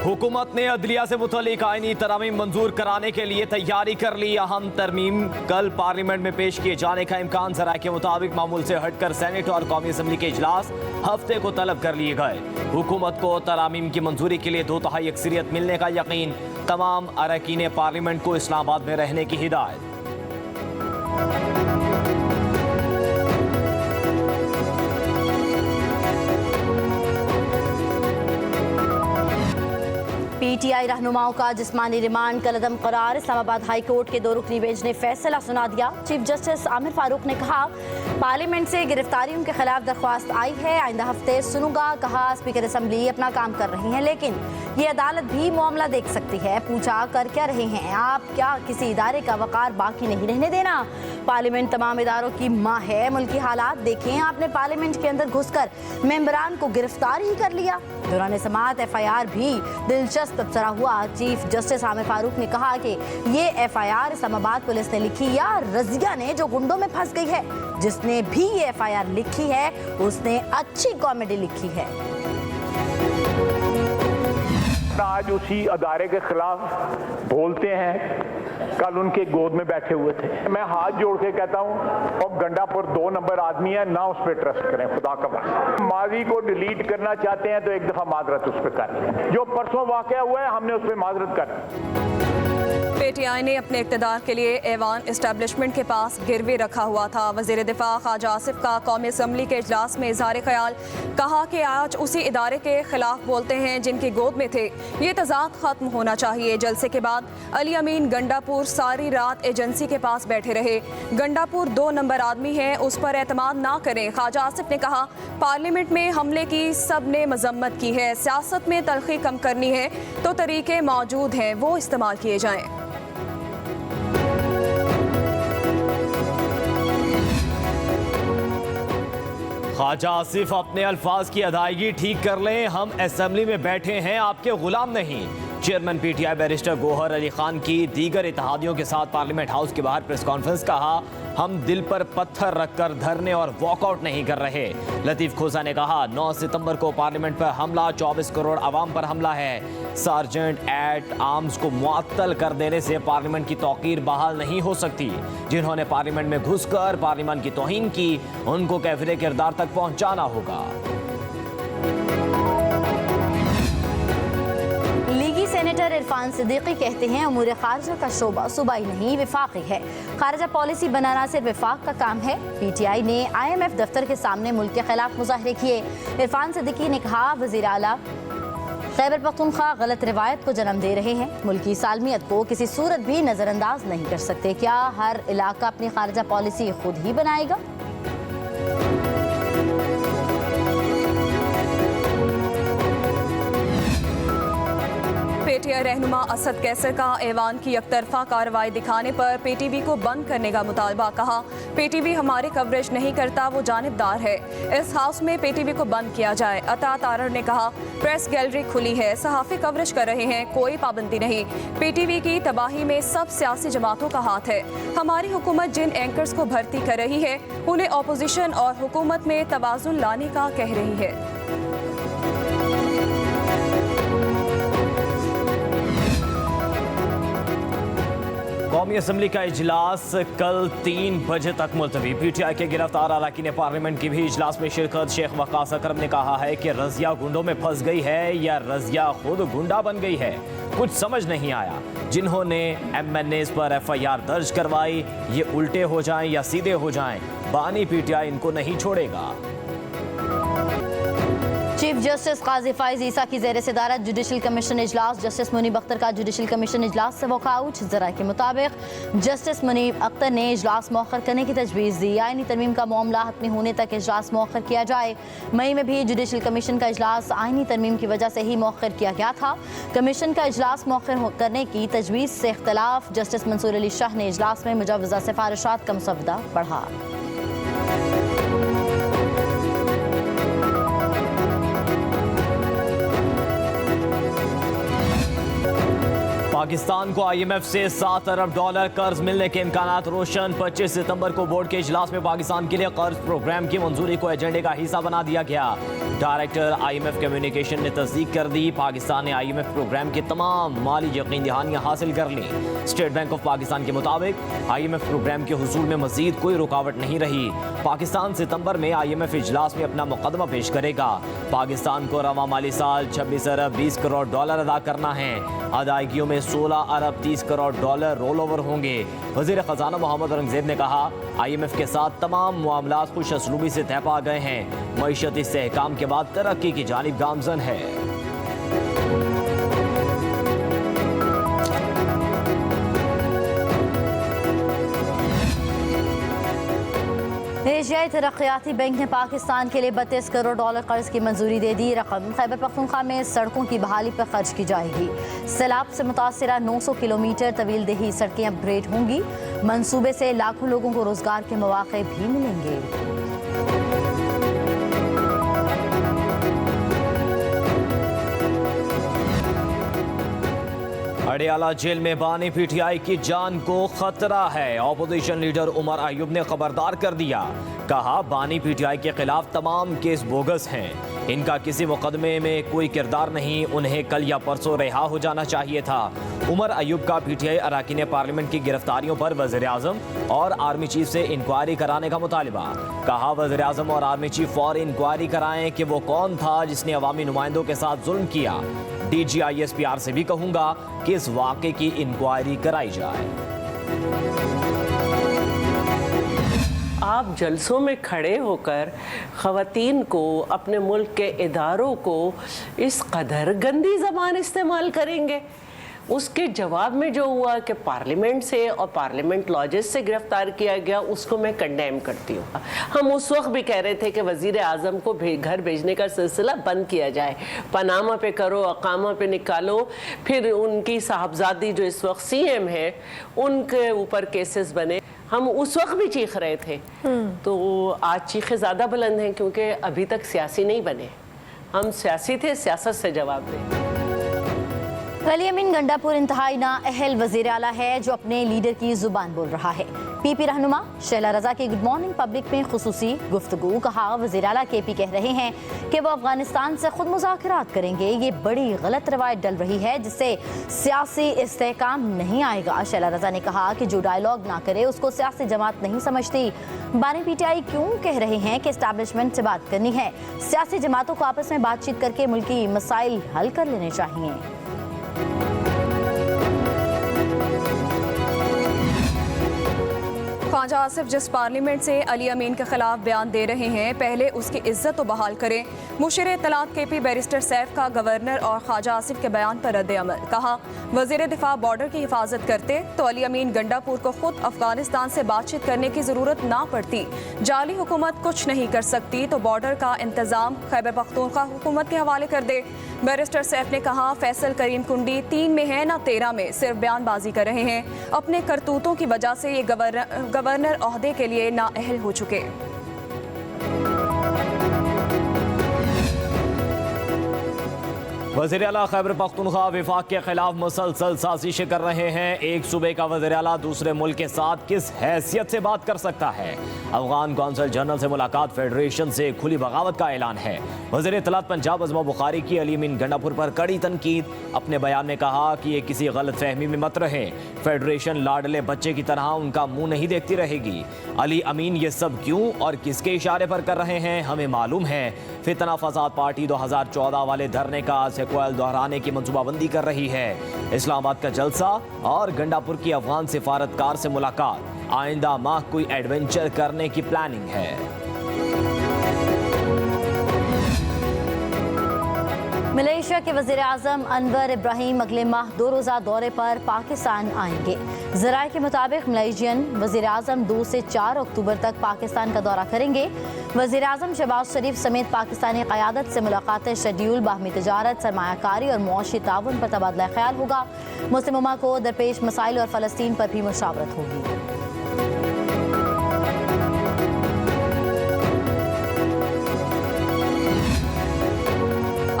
हुकूमत ने अदलिया से मुतल्लिक आईनी तरमीम मंजूर कराने के लिए तैयारी कर ली। अहम तरमीम कल पार्लियामेंट में पेश किए जाने का इम्कान। ज़राए के मुताबिक मामूल से हटकर सेनेट और कौमी असम्बली के इजलास हफ्ते को तलब कर लिए गए। हुकूमत को तरमीम की मंजूरी के लिए 2/3 अक्सरियत मिलने का यकीन। तमाम अरकान पार्लियामेंट को इस्लामाबाद में रहने की हिदायत। पीटीआई रहनुमाओं का जिस्मानी रिमांड कलअदम करार। इस्लामाबाद हाई कोर्ट के 2 रुकनी बेंच ने फैसला सुना दिया। चीफ जस्टिस आमिर फारूक ने कहा, पार्लियामेंट से गिरफ्तारियों के खिलाफ दरख्वास्त आई है, आइंदा हफ्ते सुनूंगा। कहा, स्पीकर असम्बली अपना काम कर रही हैं, लेकिन ये अदालत भी मामला देख सकती है। पूछा, कर क्या रहे हैं आप? क्या किसी इदारे का वकार बाकी नहीं रहने देना? पार्लियामेंट तमाम इदारों की माँ है। मुल्की हालात देखें, आपने पार्लियामेंट के अंदर घुसकर मेंबरान को गिरफ्तार ही कर लिया। दौरान समाअत FIR भी दिलचस्प तबसरा हुआ। चीफ जस्टिस आमिर फारूक ने कहा कि ये FIR इस्लामाबाद पुलिस ने लिखी या रजिया ने जो गुंडों में फंस गई है। जिसने भी ये FIR लिखी है उसने अच्छी कॉमेडी लिखी है। आज उसी अदारे के खिलाफ बोलते हैं, कल उनके गोद में बैठे हुए थे। मैं हाथ जोड़ के कहता हूं, और गंडापुर 2 नंबर आदमी है ना, उस पर ट्रस्ट करें खुदा का वास्ता। माजी को डिलीट करना चाहते हैं तो एक दफा माजरत उस पर कर लें। जो परसों वाकया हुआ है हमने उस पर माजरत कर। पीटीआई ने अपने इक़्तिदार के लिए ऐवान इस्टेब्लिशमेंट के पास गिरवी रखा हुआ था। वज़ीर दिफा ख्वाजा आसिफ का कौमी असम्बली के इजलास में इज़हार ख्याल। कहा कि आज उसी इदारे के खिलाफ बोलते हैं जिनकी गोद में थे। ये तज़ाद ख़त्म होना चाहिए। जलसे के बाद अली अमीन गंडापुर सारी रात एजेंसी के पास बैठे रहे। गंडापुर 2 नंबर आदमी है, उस पर एतमाद ना करें। ख्वाजा आसिफ ने कहा, पार्लियामेंट में हमले की सब ने मजम्मत की है। सियासत में तलखी कम करनी है तो तरीके मौजूद हैं, वो इस्तेमाल किए जाएँ। ख्वाजा आसिफ अपने अल्फाज की अदायगी ठीक कर लें। हम असेंबली में बैठे हैं, आपके गुलाम नहीं। Chairman PTI barrister Gohar Ali Khan की दीगर इत्तेहादियों के साथ पार्लियामेंट हाउस के बाहर प्रेस कॉन्फ्रेंस। कहा, हम दिल पर पत्थर रखकर धरने और वॉकआउट नहीं कर रहे। लतीफ खोसा ने कहा, 9 सितंबर को पार्लियामेंट पर हमला, 24 करोड़ आवाम पर हमला है। सार्जेंट एट आर्म्स को मुअत्तल कर देने से पार्लियामेंट की तौकीर बहाल नहीं हो सकती। जिन्होंने पार्लियामेंट में घुसकर पार्लियामेंट की तौहीन की, उनको कैफिले किरदार तक पहुंचाना होगा। सेनेटर इरफान सिद्दीकी कहते हैं, उमूर खारजा का शोबा सूबाई नहीं विफाकी है। खारजा पॉलिसी बनाना सिर्फ विफाक का काम है। पीटीआई ने IMF दफ्तर के सामने मुल्क के खिलाफ मुजाहरे किए। इरफान सिद्दीकी ने कहा, वज़ीर आला खैबर पख्तूनख्वा गलत रिवायत को जन्म दे रहे हैं। मुल्की सालमियत को किसी सूरत भी नज़रअंदाज नहीं कर सकते। क्या हर इलाका अपनी खारजा पॉलिसी खुद ही बनाएगा? पीटीआई रहनुमा असद कैसर का ऐवान की एकतरफा कार्रवाई दिखाने पर PTV को बंद करने का मुतालबा। कहा, PTV हमारी कवरेज नहीं करता, वो जानिबदार है। इस हाउस में PTV को बंद किया जाए। अता तारर ने कहा, प्रेस गैलरी खुली है, सहाफ़ी कवरेज कर रहे हैं, कोई पाबंदी नहीं। PTV की तबाही में सब सियासी जमातों का हाथ है। हमारी हुकूमत जिन एंकर्स को भर्ती कर रही है उन्हें अपोजिशन और हुकूमत में तवाज़ुन लाने का कह रही है। कौमी असम्बली का इजलास कल 3 बजे तक मुलतवी। पीटीआई के गिरफ्तार अरकान पार्लियामेंट की भी इजलास में शिरकत। शेख वक्कास अकरम ने कहा है कि रजिया गुंडों में फंस गई है या रजिया खुद गुंडा बन गई है, कुछ समझ नहीं आया। जिन्होंने MNAs पर FIR दर्ज करवाई, ये उल्टे हो जाएं या सीधे हो जाएं, बानी पीटीआई इनको नहीं छोड़ेगा। चीफ जस्टिस काजी फाइज ईसा की ज़ेर सदारत जुडिशल कमीशन इजलास। जस्टिस मुनीब अख्तर का जुडिशल कमीशन इजलास से वॉकआउट। ज़राए के मुताबिक जस्टिस मुनीब अख्तर ने इजलास मौखर करने की तजवीज़ दी। आईनी तरमीम का मामला हतमी होने तक इजलास मौखर किया जाए। मई में भी जुडिशल कमीशन का इजलास आईनी तरमीम की वजह से ही मौखर किया गया था। कमीशन का इजलास मौखर करने की तजवीज़ से इख्तलाफ। जस्टिस मंसूर अली शाह ने इजलास में मुजव्वज़ा सिफारिशात का मसवदा पढ़ा। पाकिस्तान को IMF से $7 अरब कर्ज मिलने के इम्कानात रोशन। 25 सितंबर को बोर्ड के इजलास में पाकिस्तान के लिए कर्ज प्रोग्राम की मंजूरी को एजेंडे का हिस्सा बना दिया गया। डायरेक्टर IMF कम्युनिकेशन ने तस्दीक कर दी, पाकिस्तान ने IMF प्रोग्राम के तमाम माली यकीन दहानियाँ हासिल कर ली। स्टेट बैंक ऑफ पाकिस्तान के मुताबिक IMF प्रोग्राम के हुसूल में मजीद कोई रुकावट नहीं रही। पाकिस्तान सितंबर में IMF इजलास में अपना मुकदमा पेश करेगा। पाकिस्तान को रवा माली साल 26 अरब 20 करोड़ डॉलर अदा करना है। अदायगियों में 16 अरब 30 करोड़ डॉलर रोल ओवर होंगे। वज़ीर ख़जाना मोहम्मद औरंगज़ेब ने कहा, IMF के साथ तमाम मामलात खुश असलूबी से तय पा गए हैं। मईशत इस्तेहकाम के बाद तरक्की की जानिब गामज़न है। एशियाई तरक्याती बैंक ने पाकिस्तान के लिए 32 करोड़ डॉलर कर्ज की मंजूरी दे दी। रकम खैबर पख्तूनख्वा में सड़कों की बहाली पर खर्च की जाएगी। सैलाब से मुतासरा 900 किलोमीटर तवील दही सड़कें अपग्रेड होंगी। मंसूबे से लाखों लोगों को रोजगार के मौके भी मिलेंगे। अडियाला जेल में बानी PTI की जान को खतरा है। ऑपोजिशन लीडर उमर अयूब ने खबरदार कर दिया, कहा बानी PTI के खिलाफ तमाम केस बोगस हैं। इनका किसी मुकदमे में कोई किरदार नहीं, उन्हें कल या परसों रिहा हो जाना चाहिए था। उमर अयूब का PTI अरकान पार्लियामेंट की गिरफ्तारियों पर वज़ीर आज़म और आर्मी चीफ से इंक्वायरी कराने का मुतालबा। कहा, वज़ीर आज़म और आर्मी चीफ फौरी इंक्वायरी कराएं कि वो कौन था जिसने अवामी नुमाइंदों के साथ जुल्म किया। DG ISPR से भी कहूंगा कि इस वाक़े की इंक्वायरी कराई जाए। आप जलसों में खड़े होकर ख़वातीन को, अपने मुल्क के इदारों को इस कदर गंदी ज़बान इस्तेमाल करेंगे। उसके जवाब में जो हुआ कि पार्लियामेंट से और पार्लियामेंट लॉजेस से गिरफ्तार किया गया, उसको मैं कंडेम करती हूँ। हम उस वक्त भी कह रहे थे कि वज़ीर आज़म को घर भेजने का सिलसिला बंद किया जाए। पनामा पे करो, अकामा पे निकालो, फिर उनकी साहबजादी जो इस वक्त CM है उनके ऊपर केसेस बने। हम उस वक्त भी चीख रहे थे, तो आज चीखें ज़्यादा बुलंद हैं क्योंकि अभी तक सियासी नहीं बने। हम सियासी थे, सियासत से जवाब दें। अली अमीन गंडापुर इंतहाई नाअहल वज़ीर आला है जो अपने लीडर की जुबान बोल रहा है। PP रहनुमा शैला रजा की गुड मॉर्निंग पब्लिक में खुसूसी गुफ्तगू। कहा, वज़ीर आला KP कह रहे हैं कि वो अफगानिस्तान से खुद मुज़ाकरात करेंगे। ये बड़ी गलत रवायत डल रही है जिससे सियासी इस्तेहकाम नहीं आएगा। शैला रजा ने कहा कि जो डायलॉग ना करे उसको सियासी जमात नहीं समझती। बानी PTI क्यों कह रहे हैं कि इस्टेब्लिशमेंट से बात करनी है? सियासी जमातों को आपस में बातचीत करके मुल्की मसाइल हल कर लेने चाहिए। ख्वाजा आसिफ जिस पार्लियामेंट से अली अमीन के खिलाफ बयान दे रहे हैं, पहले उसकी इज्जत तो बहाल करें। मुशीर इत्तलात KP बैरिस्टर सैफ का गवर्नर और ख्वाजा आसिफ के बयान पर रद्द अमल। कहा, वज़ीर दिफा बॉर्डर की हिफाजत करते तो अली अमीन गंडापुर को खुद अफगानिस्तान से बातचीत करने की ज़रूरत ना पड़ती। जाली हुकूमत कुछ नहीं कर सकती तो बॉर्डर का इंतज़ाम खैबर पख्तूनख्वा हुकूमत के हवाले कर दे। बैरिस्टर सैफ ने कहा, फैसल करीम कुंडी 3 में है ना 13 में, सिर्फ बयानबाजी कर रहे हैं। अपने करतूतों की वजह से ये गवर्नर ओहदे के लिए नाअहल हो चुके। वज़ीर आला खैबर पख्तूनख्वा विफाक के खिलाफ मुसलसल साजिशें कर रहे हैं। एक सूबे का वज़ीर आला दूसरे मुल्क के साथ किस हैसियत से बात कर सकता है? अफगान कौंसल जनरल से मुलाकात फेडरेशन से खुली बगावत का ऐलान है। वज़ीर इत्तलात पंजाब अज़मा बुखारी की अली अमीन गंडापुर पर कड़ी तनकीद। अपने बयान में कहा कि ये किसी गलत फहमी में मत रहे। फेडरेशन लाडले बच्चे की तरह उनका मुंह नहीं देखती रहेगी। अली अमीन ये सब क्यों और किसके इशारे पर कर रहे हैं हमें मालूम है। फितना फसाद पार्टी 2014 वाले धरने का सेक्वल दोहराने की मंसूबाबंदी कर रही है। इस्लामाबाद का जलसा और गंडापुर की अफगान सिफारतकार से मुलाकात। आइंदा माह कोई एडवेंचर करने की प्लानिंग है। मलेशिया के वज़ीर आज़म अनवर इब्राहिम अगले माह 2 रोज़ा दौरे पर पाकिस्तान आएंगे। ज़राए के मुताबिक मलेशियन वज़ीर आज़म 2 से 4 अक्टूबर तक पाकिस्तान का दौरा करेंगे। वज़ीर आज़म शहबाज शरीफ समेत पाकिस्तानी क़यादत से मुलाकातें शेड्यूल, बाहमी तजारत, सरमायाकारी और मुआशी ताउन पर तबादला ख्याल होगा। मुस्लिम उम्मा को दरपेश मसाइल और फ़लस्तीन पर भी मुशावरत होगी।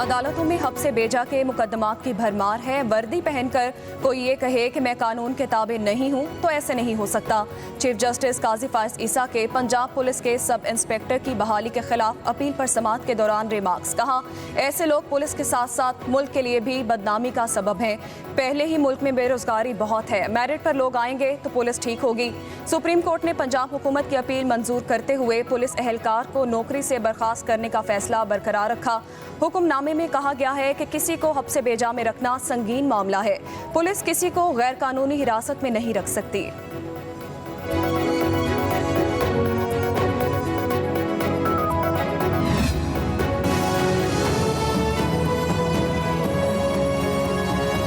अदालतों में हब से बेजा के मुकदमात की भरमार है। वर्दी पहनकर कोई ये कहे कि मैं कानून के ताबे नहीं हूँ तो ऐसे नहीं हो सकता। चीफ जस्टिस काजी फाइज ईसा के पंजाब पुलिस के सब इंस्पेक्टर की बहाली के खिलाफ अपील पर समाअत के दौरान रिमार्क्स। कहा, ऐसे लोग पुलिस के साथ साथ मुल्क के लिए भी बदनामी का सबब हैं। पहले ही मुल्क में बेरोजगारी बहुत है, मेरिट पर लोग आएंगे तो पुलिस ठीक होगी। सुप्रीम कोर्ट ने पंजाब हुकूमत की अपील मंजूर करते हुए पुलिस एहलकार को नौकरी से बर्खास्त करने का फैसला बरकरार रखा। हुक्मनामे में कहा गया है कि किसी को हब्स बेजा में रखना संगीन मामला है। पुलिस किसी को गैर कानूनी हिरासत में नहीं रख सकती।